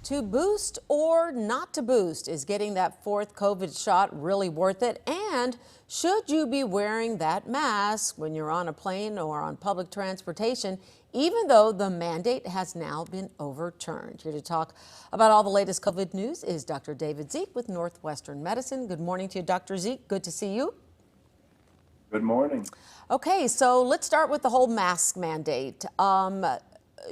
To boost or not to boost? Is getting that fourth COVID shot really worth it? And should you be wearing that mask when you're on a plane or on public transportation, even though the mandate has now been overturned? Here to talk about all the latest COVID news is Dr. David Zich with Northwestern Medicine. Good morning to you, Dr. Zich. Good to see you. Good morning. Okay, so let's start with the whole mask mandate.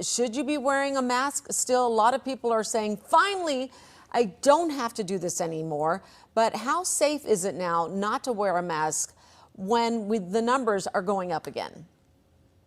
Should you be wearing a mask? Still, a lot of people are saying, finally, I don't have to do this anymore. But how safe is it now not to wear a mask when the numbers are going up again?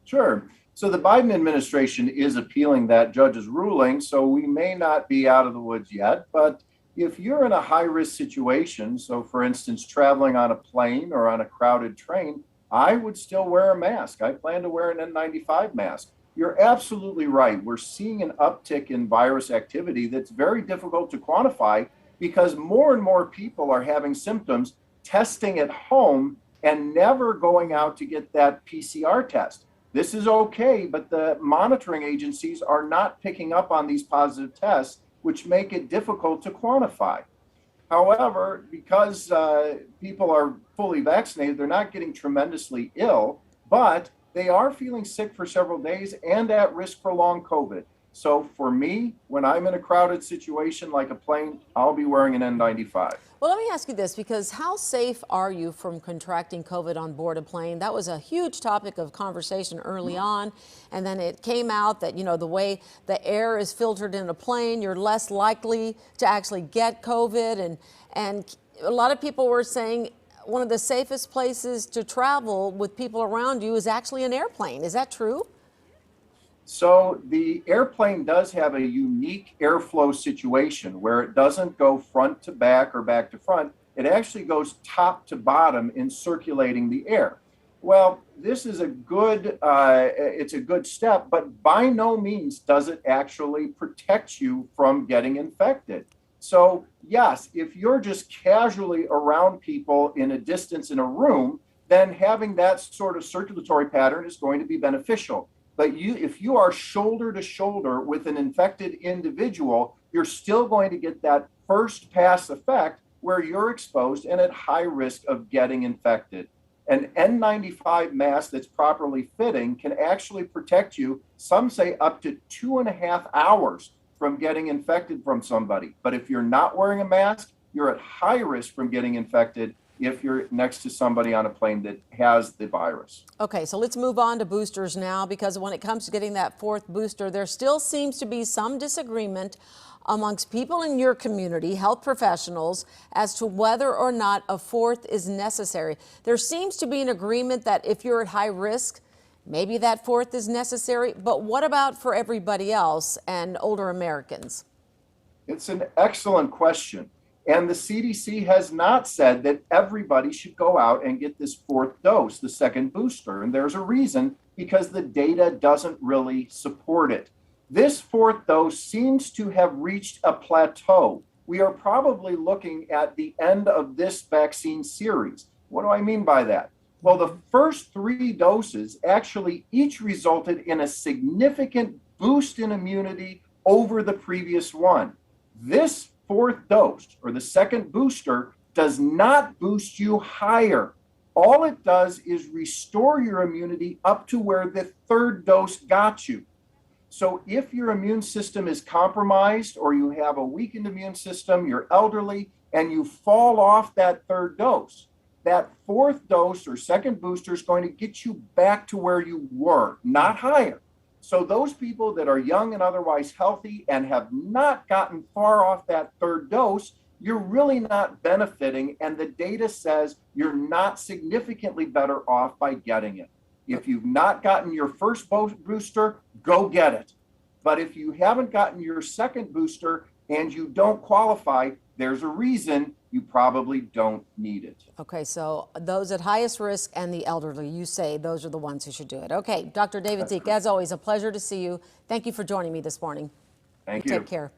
Sure. So the Biden administration is appealing that judge's ruling, so we may not be out of the woods yet. But if you're in a high-risk situation, so for instance, traveling on a plane or on a crowded train, I would still wear a mask. I plan to wear an N95 mask. You're absolutely right. We're seeing an uptick in virus activity that's very difficult to quantify because more and more people are having symptoms, testing at home, and never going out to get that PCR test. This is okay, but the monitoring agencies are not picking up on these positive tests, which make it difficult to quantify. However, because people are fully vaccinated, they're not getting tremendously ill, but they are feeling sick for several days and at risk for long COVID. So for me, when I'm in a crowded situation like a plane, I'll be wearing an N95. Well, let me ask you this, because how safe are you from contracting COVID on board a plane? That was a huge topic of conversation early on. And then it came out that, the way the air is filtered in a plane, you're less likely to actually get COVID. And a lot of people were saying one of the safest places to travel with people around you is actually an airplane. Is that true? So the airplane does have a unique airflow situation where it doesn't go front to back or back to front. It actually goes top to bottom in circulating the air. Well, this is it's a good step, but by no means does it actually protect you from getting infected. So yes, if you're just casually around people in a distance in a room, then having that sort of circulatory pattern is going to be beneficial. But if you are shoulder to shoulder with an infected individual, you're still going to get that first pass effect where you're exposed and at high risk of getting infected. An N95 mask that's properly fitting can actually protect you, some say up to 2.5 hours from getting infected from somebody. But if you're not wearing a mask, you're at high risk from getting infected if you're next to somebody on a plane that has the virus. Okay, so let's move on to boosters now, because when it comes to getting that fourth booster, there still seems to be some disagreement amongst people in your community, health professionals, as to whether or not a fourth is necessary. There seems to be an agreement that if you're at high risk, maybe that fourth is necessary, but what about for everybody else and older Americans? It's an excellent question. And the CDC has not said that everybody should go out and get this fourth dose, the second booster. And there's a reason, because the data doesn't really support it. This fourth dose seems to have reached a plateau. We are probably looking at the end of this vaccine series. What do I mean by that? Well, the first 3 doses actually each resulted in a significant boost in immunity over the previous one. This fourth dose, or the second booster, does not boost you higher. All it does is restore your immunity up to where the third dose got you. So if your immune system is compromised, or you have a weakened immune system, you're elderly, and you fall off that third dose, that fourth dose or second booster is going to get you back to where you were, not higher. So those people that are young and otherwise healthy and have not gotten far off that third dose, you're really not benefiting, and the data says you're not significantly better off by getting it. If you've not gotten your first booster, go get it. But if you haven't gotten your second booster and you don't qualify, there's a reason you probably don't need it. Okay, so those at highest risk and the elderly, you say those are the ones who should do it. Okay, Dr. David Zich, as always, a pleasure to see you. Thank you for joining me this morning. Thank you. Take care.